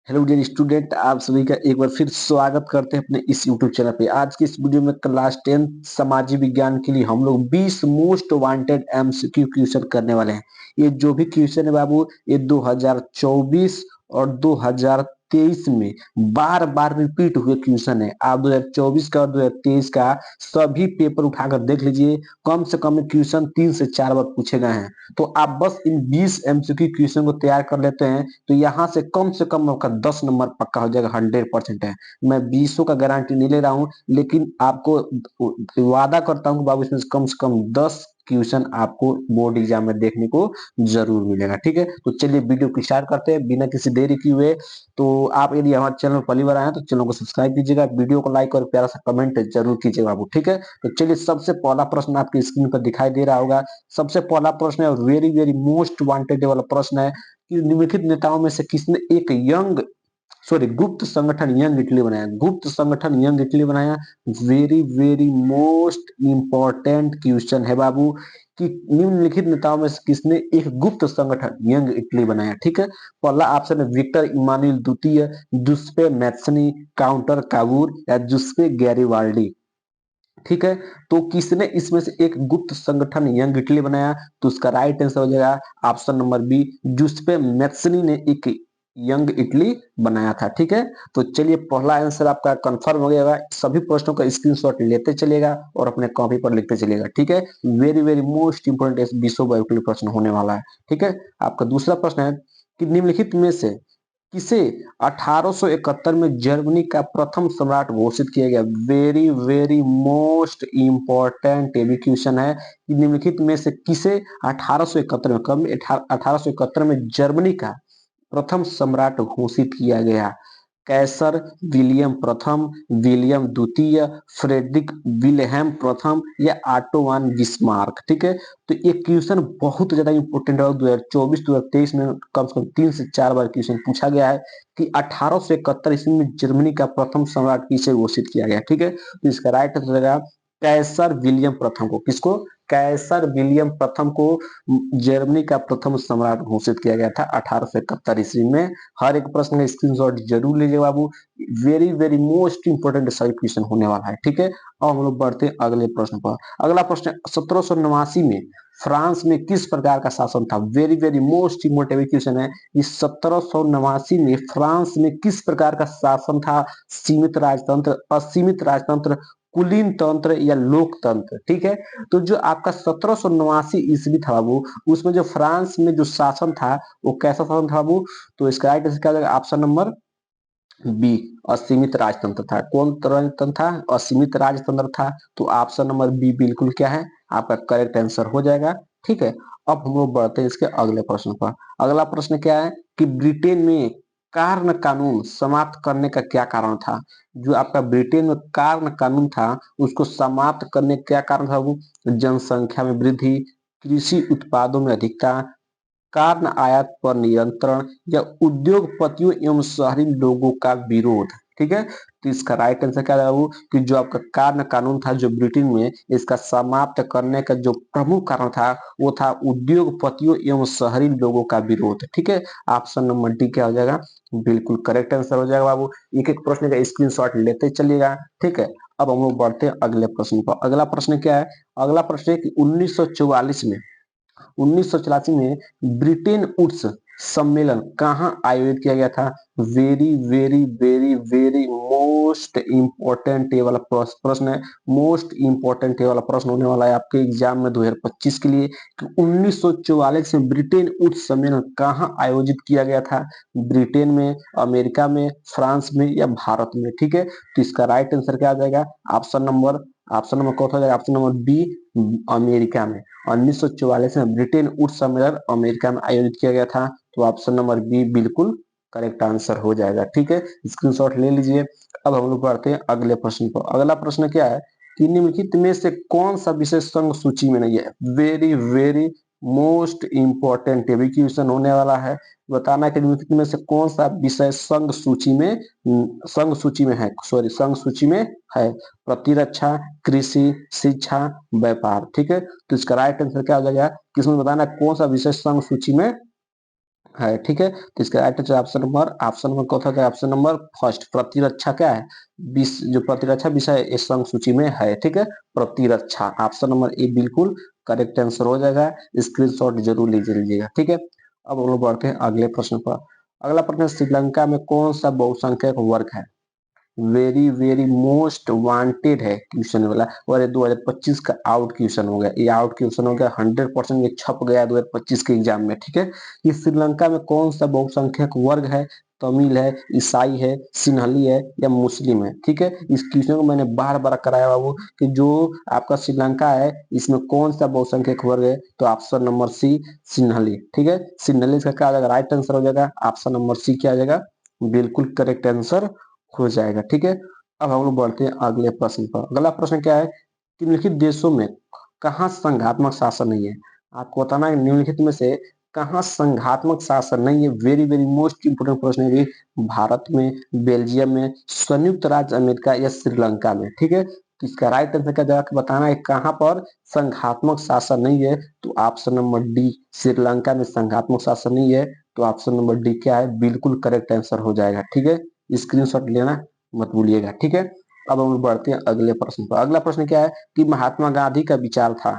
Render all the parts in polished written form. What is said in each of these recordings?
Hello dear student, आप सभी का एक बार फिर स्वागत करते हैं अपने इस यूट्यूब चैनल पे। आज की इस वीडियो में क्लास 10 सामाजिक विज्ञान के लिए हम लोग 20 मोस्ट वांटेड एमसीक्यू क्वेश्चन करने वाले हैं। ये जो भी क्वेश्चन है बाबू, ये 2024 और 2023 में बार बार रिपीट हुए क्वेश्चन है। आप 2024 का और 2023 का सभी पेपर उठाकर देख लीजिए। कम से कम क्वेश्चन 3 से 4 बार पूछे गए हैं। तो आप बस इन 20 एमसीक्यू क्वेश्चन को तैयार कर लेते हैं तो यहाँ से कम आपका 10 नंबर पक्का हो जाएगा। 100% है। मैं 20 का गारंटी नहीं ले रहा हूँ, लेकिन आपको वादा करता हूँ कि बाबू इसमें से कम 10 क्वेश्चन आपको बोर्ड एग्जाम में देखने को जरूर मिलेगा। ठीक है, तो चलिए वीडियो को स्टार्ट करते हैं बिना किसी देरी किए हुए। तो आप यदि हमारे चैनल पर पहली बार आए हैं तो चैनल को सब्सक्राइब कीजिएगा, वीडियो को लाइक और प्यारा सा कमेंट जरूर कीजिएगा बाबू। ठीक है, तो चलिए सबसे पहला प्रश्न आपकी स्क्रीन पर दिखाई दे रहा होगा। सबसे पहला प्रश्न है, वेरी वेरी मोस्ट वांटेड वाला प्रश्न है कि निम्नलिखित नेताओं में से किसने एक गुप्त संगठन यंग इटली बनाया। गुप्त संगठन यंग इटली बनाया। Very very most important question है बाबू कि निम्नलिखित नेताओं में से किसने एक गुप्त संगठन यंग इटली बनाया। ठीक है, पहला ऑप्शन है विक्टर इमानुएल द्वितीय, जुस्पे मैत्सनी, काउंटर कावूर या जुस्पे गैरिबाल्डी। ठीक है, तो किसने इसमें से एक गुप्त संगठन यंग इटली बनाया? तो उसका राइट आंसर हो जाएगा ऑप्शन नंबर बी, जुस्पे मैत्सनी ने एक यंग इटली बनाया था। ठीक है, तो चलिए पहला आंसर आपका कंफर्म हो गया होगा। सभी प्रश्नों का स्क्रीनशॉट लेते चलेगा और अपने कॉपी पर लिखते चलेगा। ठीक है, वेरी वेरी मोस्ट इंपोर्टेंट विश्व बायोलॉजी प्रश्न होने वाला है। ठीक है, आपका दूसरा प्रश्न है कि निम्नलिखित में से किसे 1871 में जर्मनी का प्रथम सम्राट घोषित किया गया? वेरी वेरी मोस्ट इंपॉर्टेंट ये भी क्वेश्चन है कि निम्नलिखित में से किसे 1871 में, कब 1871 में जर्मनी का प्रथम सम्राट घोषित किया गया? कैसर विलियम प्रथम, विलियम द्वितीय, फ्रेडरिक विलेहेम प्रथम या ऑटोवान बिस्मार्क। ठीक है, तो ये क्वेश्चन बहुत ज्यादा इंपॉर्टेंट है। 2024 2023 में कम से कम 3 से 4 बार क्वेश्चन पूछा गया है कि 1871 ईस्वी में जर्मनी का प्रथम सम्राट किसे घोषित किया गया। ठीक है, तो इसका राइट आंसर रहेगा कैसर विलियम प्रथम को। किसको? कैसर विलियम प्रथम को जर्मनी का प्रथम सम्राट घोषित किया गया था 1871 ईस्वी में। हर एक प्रश्न का स्क्रीनशॉट जरूर लीजिए बाबू। वेरी वेरी मोस्ट इंपोर्टेंट सभी क्वेश्चन होने वाला है। ठीक है, अब हम लोग बढ़ते हैं अगले प्रश्न पर। अगला प्रश्न 1789 में फ्रांस में किस प्रकार का शासन था? Very very most important question है। इस 1789 में फ्रांस में किस प्रकार का शासन था? सीमित राजतंत्र, असीमित राजतंत्र, कुलीन तंत्र या लोकतंत्र। ठीक है, तो जो आपका 1789 ईस्वी था बाबू, उसमें जो फ्रांस में जो शासन था वो कैसा शासन था बाबू? तो इसका राइट आंसर क्या होगा? ऑप्शन नंबर बी, असीमित राजतंत्र था। कौन राजतंत्र था? असीमित राजतंत्र था। तो ऑप्शन नंबर बी बिल्कुल क्या है आपका करेक्ट आंसर हो जाएगा। ठीक है, अब हम लोग बढ़ते हैं इसके अगले प्रश्न पर। अगला प्रश्न क्या है कि ब्रिटेन में कार्न कानून समाप्त करने का क्या कारण था? जो आपका ब्रिटेन में कार्न कानून था उसको समाप्त करने का क्या कारण था बाबू? जनसंख्या में वृद्धि, कृषि उत्पादों में अधिकता, कार्न आयात पर नियंत्रण या उद्योगपतियों एवं शहरी लोगों का विरोध। ठीक है, तो इसका राइट आंसर क्या है कि जो आपका कार्न कानून था जो ब्रिटेन में, इसका समाप्त करने का जो प्रमुख कारण था वो था उद्योगपतियों एवं शहरी लोगों का विरोध। ठीक है, ऑप्शन नंबर डी क्या हो जाएगा? बिल्कुल करेक्ट आंसर हो जाएगा बाबू। एक एक प्रश्न का स्क्रीनशॉट लेते चलिएगा। ठीक है, अब हम लोग बढ़ते हैं अगले प्रश्न पर। अगला प्रश्न क्या है? अगला प्रश्न है कि 1984 में ब्रिटेन वुड्स सम्मेलन कहाँ आयोजित किया गया था? Very very very very most important ये वाला प्रश्न है। मोस्ट इंपॉर्टेंट ये वाला प्रश्न होने वाला है आपके एग्जाम में 2025 के लिए कि 1944 में ब्रिटेन वुड्स सम्मेलन कहाँ आयोजित किया गया था? ब्रिटेन में, अमेरिका में, फ्रांस में या भारत में। ठीक है, तो इसका राइट आंसर क्या आ जाएगा? ऑप्शन नंबर कौन सा हो जाएगा? ऑप्शन नंबर बी, अमेरिका में। 1944 में ब्रिटेन वुड्स सम्मेलन अमेरिका में आयोजित किया गया था। तो ऑप्शन नंबर बी बिल्कुल करेक्ट आंसर हो जाएगा। ठीक है, स्क्रीनशॉट ले लीजिए। अब हम लोग बढ़ते हैं अगले प्रश्न पर। अगला प्रश्न क्या है कि निम्नलिखित में से कौन सा विषय संघ सूची में नहीं है? वेरी वेरी मोस्ट इंपॉर्टेंट ये भी क्वेश्चन होने वाला है। बताना कि निम्नलिखित में से कौन सा विषय संघ सूची में है? प्रतिरक्षा, कृषि, शिक्षा, व्यापार। ठीक है, तो इसका राइट आंसर क्या हो जाएगा? किसमें बताना कौन सा विषय संघ सूची में है, ठीक है। तो इसका राइट आंसर ऑप्शन नंबर कौन था? ऑप्शन नंबर फर्स्ट, प्रतिरक्षा क्या है? जो प्रतिरक्षा विषय इस संघ सूची में है, ठीक है। प्रतिरक्षा, ऑप्शन नंबर ए बिल्कुल करेक्ट आंसर हो जाएगा। स्क्रीनशॉट जरूर लीजिएगा, ठीक है। अब हम लोग बढ़ते हैं अगले प्रश्न पर। अगला प्रश्न, श्रीलंका में कौन सा बहुसंख्यक वर्ग है? वेरी वेरी मोस्ट वांटेड है क्वेश्चन वाला, और ये 2025 का आउट क्वेश्चन हो गया, ये आउट क्वेश्चन हो गया 100%, ये छप गया 2025 के एग्जाम में, ठीक है। कि श्रीलंका में कौन सा बहुसंख्यक वर्ग है? तमिल है, ईसाई है, सिंहली है, या मुस्लिम है, ठीक है। इस क्वेश्चन को मैंने बार बार कराया बाबू कि जो आपका श्रीलंका है इसमें कौन सा बहुसंख्यक वर्ग है? तो ऑप्शन नंबर सी, सिंहली, ठीक है। सिंहली इसका क्या आ जाएगा? राइट आंसर हो जाएगा। ऑप्शन नंबर सी क्या आ जाएगा? बिल्कुल करेक्ट आंसर हो जाएगा, ठीक है। अब हम लोग बढ़ते हैं अगले प्रश्न पर। अगला प्रश्न क्या है? कि निम्नलिखित देशों में कहाँ संघात्मक शासन नहीं है? आपको बताना है निम्नलिखित में से कहाँ संघात्मक शासन नहीं है। वेरी वेरी मोस्ट इंपोर्टेंट प्रश्न है कि भारत में, बेल्जियम में, संयुक्त राज्य अमेरिका या श्रीलंका में, ठीक है। तो इसका राइट आंसर क्या जाकर बताना है कहाँ पर संघात्मक शासन नहीं है? तो ऑप्शन नंबर डी, श्रीलंका में संघात्मक शासन नहीं है। तो ऑप्शन नंबर डी क्या है? बिल्कुल करेक्ट आंसर हो जाएगा, ठीक है। स्क्रीनशॉट लेना मत भूलिएगा, ठीक है। अब हम बढ़ते हैं अगले प्रश्न पर। अगला प्रश्न क्या है? कि महात्मा गांधी का विचार था,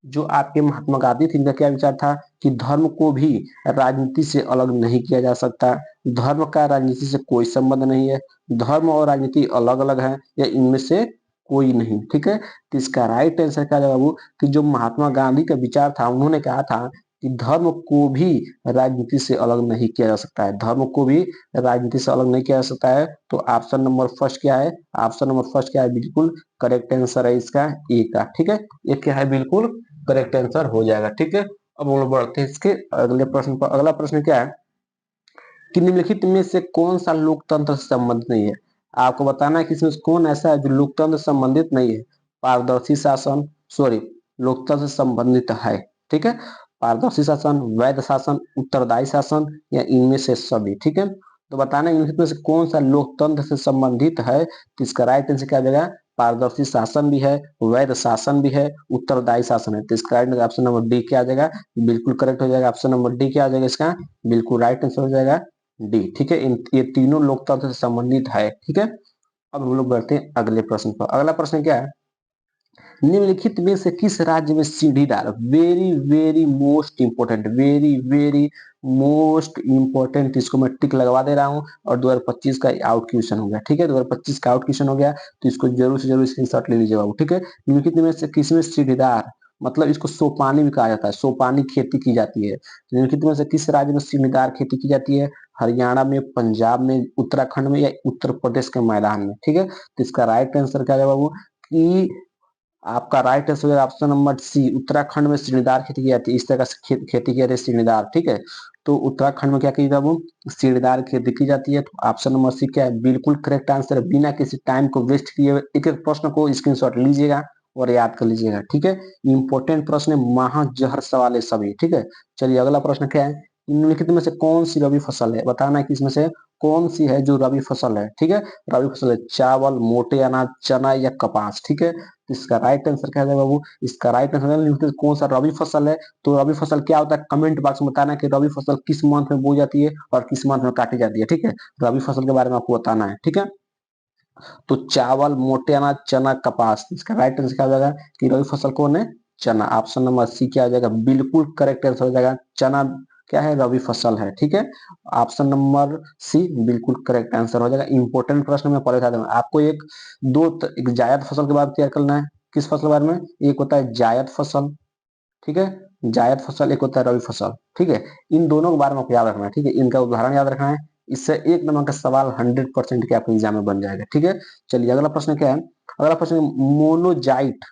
जो आपके महात्मा गांधी थे इनका क्या विचार था? कि धर्म को भी राजनीति से अलग नहीं किया जा सकता, धर्म का राजनीति से कोई संबंध नहीं है, धर्म और राजनीति अलग अलग है, या इनमें से कोई नहीं, ठीक है। तो इसका राइट आंसर क्या है बाबू? कि जो महात्मा गांधी का विचार था, उन्होंने कहा था कि धर्म को भी राजनीति से अलग नहीं किया जा सकता है, धर्म को भी राजनीति से अलग नहीं किया जा सकता है। तो ऑप्शन नंबर फर्स्ट क्या है? ऑप्शन नंबर फर्स्ट क्या है? बिल्कुल करेक्ट आंसर है इसका ए का, ठीक है। ये क्या है? बिल्कुल करेक्ट आंसर हो जाएगा, ठीक है। अब हम लोग बढ़ते हैं इसके अगले प्रश्न पर। अगला प्रश्न क्या है? कि निम्नलिखित में से कौन सा लोकतंत्र से संबंधित नहीं है? आपको बताना है कि इसमें से कौन ऐसा है जो लोकतंत्र से संबंधित नहीं है। पारदर्शी शासन, सॉरी, लोकतंत्र से संबंधित है, ठीक है। पारदर्शी शासन, वैध शासन, उत्तरदायी शासन, या इनमें से सभी, ठीक है। तो बताना है इनमें से कौन सा लोकतंत्र से संबंधित है। तो इसका राइट आंसर क्या हो जाएगा? पारदर्शी शासन भी है, वैध शासन भी है, उत्तरदायी शासन है। तो इसका राइट ऑप्शन नंबर डी क्या आ जाएगा? बिल्कुल करेक्ट हो जाएगा। ऑप्शन नंबर डी क्या आ जाएगा इसका? बिल्कुल राइट आंसर हो जाएगा डी, ठीक है। ये तीनों लोकतंत्र से संबंधित है, ठीक है। अब हम लोग बढ़ते हैं अगले प्रश्न पर। अगला प्रश्न क्या है? निम्नलिखित में से किस राज्य में सीढ़ीदार, very very most important, very very most important, इसको मैं टिक लगवा दे रहा हूं। और 2025 का आउट क्वेश्चन हो गया, ठीक है। 2025 का आउट क्वेश्चन हो गया, तो इसको जरूर से जरूर स्क्रीनशॉट ले लीजिएगा, ठीक है। निम्नलिखित में से किसमें सीढ़ीदार, मतलब इसको सोपानी भी कहा जाता है, सोपानी खेती की जाती है। निम्नलिखित में से किस राज्य में सीढ़ीदार खेती की जाती है? हरियाणा में, पंजाब में, उत्तराखंड में, या उत्तर प्रदेश के मैदान में, ठीक है। तो इसका राइट आंसर क्या है बाबू? कि आपका right answer option number C, Uttarakhand में सीढ़ीदार खेती की जाती है। इस तरह से खेती की जाती है सीढ़ीदार, ठीक है। तो उत्तराखंड में क्या की जाती है? सीढ़ीदार खेती की जाती है। तो ऑप्शन नंबर सी क्या है? बिल्कुल करेक्ट आंसर। बिना किसी टाइम को वेस्ट किए हुए एक एक प्रश्न को स्क्रीनशॉट लीजिएगा और याद कर लीजिएगा, ठीक है। इंपॉर्टेंट प्रश्न है, महाजहर सवाल है सभी, ठीक है। चलिए अगला प्रश्न क्या है? निम्नलिखित में से कौन सी रबी फसल है? बताना है कि इसमें से कौन सी है जो रबी फसल है, ठीक है। रबी फसल है चावल, मोटे अनाज, चना, या कपास, ठीक है। तो इसका राइट आंसर क्या है बाबू? इसका राइट आंसर कौन सा रबी फसल है? तो रबी फसल क्या होता है? कमेंट बॉक्स में बताना है कि रबी फसल किस मंथ में बोई जाती है और किस मंथ में काटी जाती है, ठीक है। रबी फसल के बारे में आपको बताना है, ठीक है। तो चावल, मोटे अनाज, चना, कपास, इसका राइट आंसर क्या हो जाएगा? कि रबी फसल कौन है? चना। ऑप्शन नंबर सी क्या हो जाएगा? बिल्कुल करेक्ट आंसर हो जाएगा। चना क्या है? रबी फसल है, ठीक है। ऑप्शन नंबर सी बिल्कुल करेक्ट आंसर हो जाएगा। इंपॉर्टेंट प्रश्न में पढ़ा था आपको। एक जायद फसल के बाद तैयार करना है। किस फसल के बारे में? एक होता है जायद फसल, ठीक है। जायद फसल, एक होता है रबी फसल, ठीक है। इन दोनों के बारे में आपको याद रखना है, ठीक है। इनका उदाहरण याद रखना है। इससे एक नंबर का सवाल 100% के आपके एग्जाम में बन जाएगा, ठीक है। चलिए अगला प्रश्न क्या है? अगला प्रश्न, मोनोजाइट,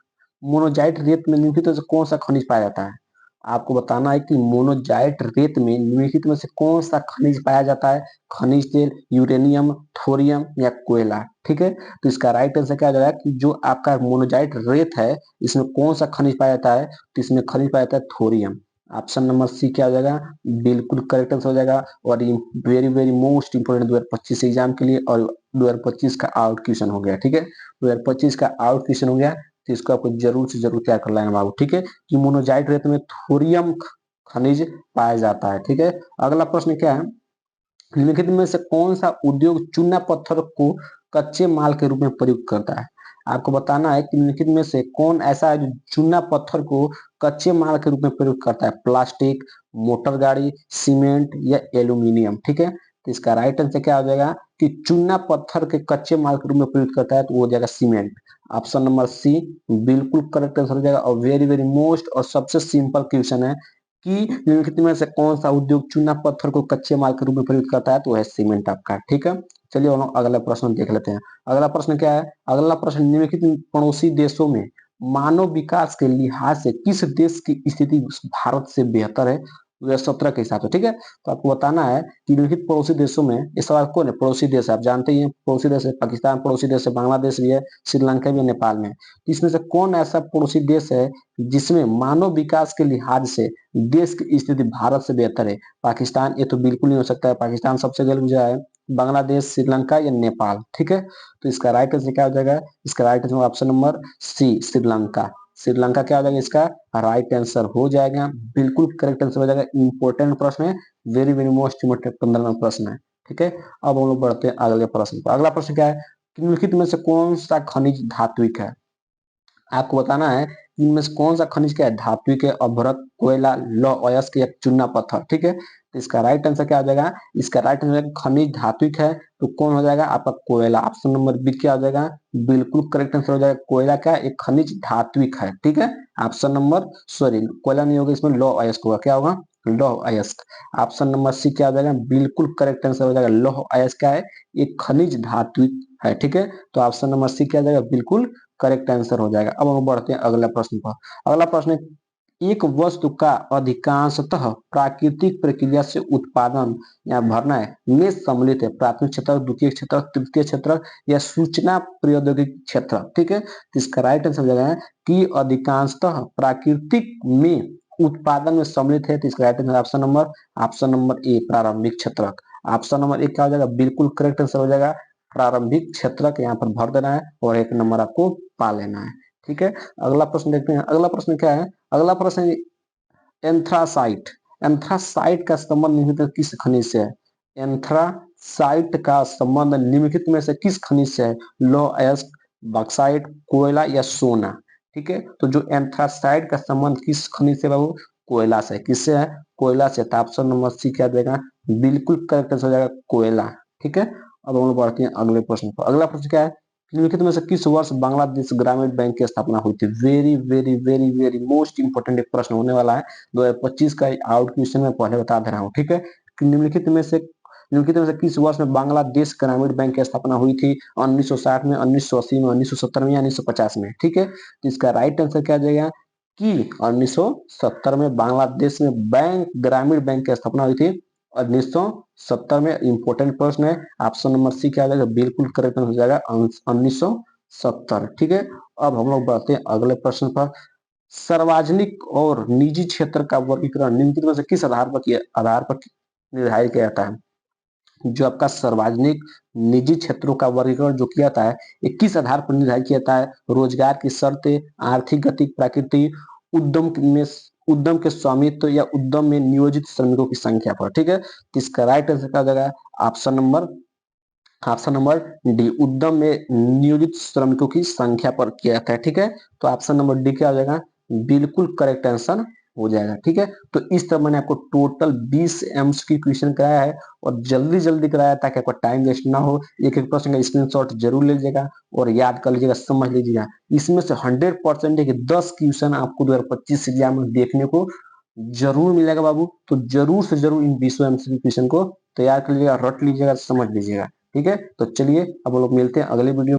मोनोजाइट रेत में निम्नलिखित में से कौन सा खनिज पाया जाता है? आपको बताना है कि मोनोजाइट रेत में निम्नलिखित में से कौन सा खनिज पाया जाता है? खनिज तेल, यूरेनियम, थोरियम, या कोयला, ठीक है। तो इसका राइट आंसर क्या आ जाएगा? कि जो आपका मोनोजाइट रेत है इसमें कौन सा खनिज पाया जाता है? तो इसमें खनिज पाया जाता है थोरियम। ऑप्शन नंबर सी क्या हो जाएगा? बिल्कुल करेक्ट आंसर हो जाएगा। और very very most important 2025 exam के लिए, और 2025 का आउट क्वेश्चन हो गया, ठीक है। 2025 का आउट क्वेश्चन हो गया, तो इसको आपको जरूर से जरूर तैयार कर लेना बाबू, ठीक है। कि मोनोजाइट रेत में थोरियम खनिज पाया जाता है। ठीक है, अगला प्रश्न क्या है, निम्नलिखित में से कौन सा उद्योग चूना पत्थर को कच्चे माल के रूप में प्रयुक्त करता है। आपको बताना है कि निम्नलिखित में से कौन ऐसा है जो चूना पत्थर को कच्चे माल के रूप में प्रयुक्त करता है। प्लास्टिक, मोटर गाड़ी, सीमेंट या एल्यूमिनियम। ठीक है, तो इसका राइट आंसर क्या हो जाएगा कि चूना पत्थर के कच्चे माल के रूप में प्रयुक्त करता है, तो वो हो जाएगा सीमेंट। ऑप्शन नंबर सी बिल्कुल करेक्ट आंसर हो जाएगा। और वेरी वेरी मोस्ट और सबसे सिंपल क्वेश्चन है कि निम्नलिखित में से कौन सा उद्योग चूना पत्थर को कच्चे माल के रूप में प्रयुक्त करता है, तो वह सीमेंट आपका। ठीक है, चलिए हम लोग अगला प्रश्न देख लेते हैं। अगला प्रश्न क्या है, अगला प्रश्न, निम्नलिखित पड़ोसी देशों में मानव विकास के लिहाज से किस देश की स्थिति भारत से बेहतर है 2017 के हिसाब से। ठीक है, तो आपको बताना है कि निम्नलिखित पड़ोसी देशों में, इस सवाल कौन है, पड़ोसी देश है, आप जानते ही हैं पड़ोसी देश है पाकिस्तान, पड़ोसी देश है बांग्लादेश भी है, श्रीलंका भी है, नेपाल में। इसमें से कौन ऐसा पड़ोसी देश है जिसमें मानव विकास के लिहाज से देश की स्थिति भारत से बेहतर है। पाकिस्तान, ये तो बिल्कुल नहीं हो सकता है, पाकिस्तान सबसे गलत बुझा है। बांग्लादेश, श्रीलंका या नेपाल। ठीक है, तो इसका राइट आंसर क्या हो जाएगा, इसका right answer option number C Sri Lanka. Sri Lanka क्या हो जाएगा, इसका राइट आंसर हो जाएगा, बिल्कुल करेक्ट आंसर हो जाएगा। इंपॉर्टेंट प्रश्न है, very very most important 15 number प्रश्न है। ठीक है, अब हम लोग बढ़ते हैं अगले प्रश्न पर। अगला प्रश्न क्या है, निम्नलिखित में से कौन सा खनिज धात्विक है। आपको बताना है इनमें से कौन सा खनिज क्या है, धात्विक है, अभ्रक, कोयला, लौह अयस्क या चूना पत्थर। ठीक है, तो इसका राइट आंसर क्या हो जाएगा, इसका राइट आंसर खनिज धात्विक है, तो कौन हो जाएगा आपका कोयला। ऑप्शन नंबर बी क्या हो जाएगा, बिल्कुल करेक्ट आंसर हो जाएगा, कोयला क्या एक खनिज धात्विक है। ठीक है, ऑप्शन नंबर, सॉरी कोयला नहीं होगा, इसमें लौह अयस्क होगा, क्या होगा, लौह अयस्क। ऑप्शन नंबर सी क्या हो जाएगा, बिल्कुल करेक्ट आंसर हो जाएगा, लौह अयस्क क्या है, एक खनिज धात्विक है। ठीक है, तो ऑप्शन नंबर सी क्या हो जाएगा, बिल्कुल करेक्ट आंसर हो जाएगा। अब हम बढ़ते हैं अगला प्रश्न पर। अगला प्रश्न है, एक वस्तु का अधिकांशतः प्राकृतिक प्रक्रिया से उत्पादन या भरना है में सम्मिलित है, प्राथमिक क्षेत्र, द्वितीय क्षेत्र, तृतीय क्षेत्र या सूचना प्रौद्योगिकी क्षेत्र। ठीक है, तो इसका राइट आंसर हो जाएगा कि अधिकांशतः प्राकृतिक में उत्पादन में सम्मिलित है, तो इसका right answer option number A प्रारंभिक क्षेत्र। ऑप्शन नंबर एक क्या हो जाएगा, बिल्कुल करेक्ट आंसर हो जाएगा, प्रारंभिक क्षेत्र यहाँ पर भर देना है और एक नंबर आपको पा लेना है। ठीक है, अगला प्रश्न देखते हैं। अगला प्रश्न क्या है, अगला प्रश्न है एंथ्रासाइट। एंथ्रासाइट का संबंध निम्नलिखित में किस खनिज से है। एंथ्रासाइट का संबंध निम्नलिखित में से किस खनिज से है, लौह अयस्क, बॉक्साइट, कोयला या सोना। ठीक है, तो जो एंथ्रासाइट का संबंध किस खनिज से बाबू, कोयला से। किससे है, कोयला से। तो ऑप्शन नंबर सी क्या देगा, बिल्कुल करेक्ट हो जाएगा, कोयला। ठीक है, अब हम लोग बढ़ते हैं अगले प्रश्न पर। अगला प्रश्न क्या है, निम्नलिखित में से किस वर्ष बांग्लादेश ग्रामीण बैंक की स्थापना हुई थी। Very very very very most important एक प्रश्न होने वाला है 2025 का आउट क्वेश्चन में पहले बता दे रहा हूँ। ठीक है, कि निम्नलिखित में से किस वर्ष में बांग्लादेश ग्रामीण बैंक की स्थापना हुई थी, 1960 में, 1980 में, 1970 में या 1950 में। ठीक है, तो इसका राइट आंसर क्या जाएगा कि 1970 में बांग्लादेश में ग्रामीण बैंक की स्थापना हुई थी। 1970 में इंपोर्टेंट प्रश्न है, ऑप्शन नंबर सी क्या आ जाएगा, बिल्कुल करेक्ट हो जाएगा 1970। ठीक है, अब हम लोग बढ़ते हैं अगले प्रश्न पर। सार्वजनिक और निजी क्षेत्र का वर्गीकरण निम्नलिखित में से किस आधार पर निर्धारित किया जाता है। जो आपका सार्वजनिक निजी क्षेत्रों का वर्गीकरण जो किया जाता है, ये किस आधार पर निर्धारित किया जाता है, रोजगार की शर्तें, आर्थिक गति, प्रकृति, उद्यम में उद्यम के स्वामित्व या उद्यम में नियोजित श्रमिकों की संख्या पर। ठीक है, तो इसका राइट आंसर क्या हो जाएगा, ऑप्शन नंबर डी, उद्यम में नियोजित श्रमिकों की संख्या पर किया जाता है। ठीक है, तो ऑप्शन नंबर डी क्या हो जाएगा, बिल्कुल करेक्ट आंसर हो जाएगा। ठीक है, तो इस तरह मैंने आपको टोटल 20 एमसीक्यू क्वेश्चन कराया है और जल्दी जल्दी कराया ताकि आपका टाइम वेस्ट ना हो। एक एक प्रश्न का स्क्रीनशॉट जरूर ले लीजिएगा और याद कर लीजिएगा, समझ लीजिएगा। इसमें से 100% है कि 10 क्वेश्चन आपको 2025 एग्जाम में देखने को जरूर मिलेगा बाबू। तो जरूर से जरूर इन 20 एमसीक्यू क्वेश्चन को तैयार कर लीजिएगा, रट लीजिएगा, समझ लीजिएगा। ठीक है, तो चलिए अब हम लोग मिलते हैं अगले वीडियो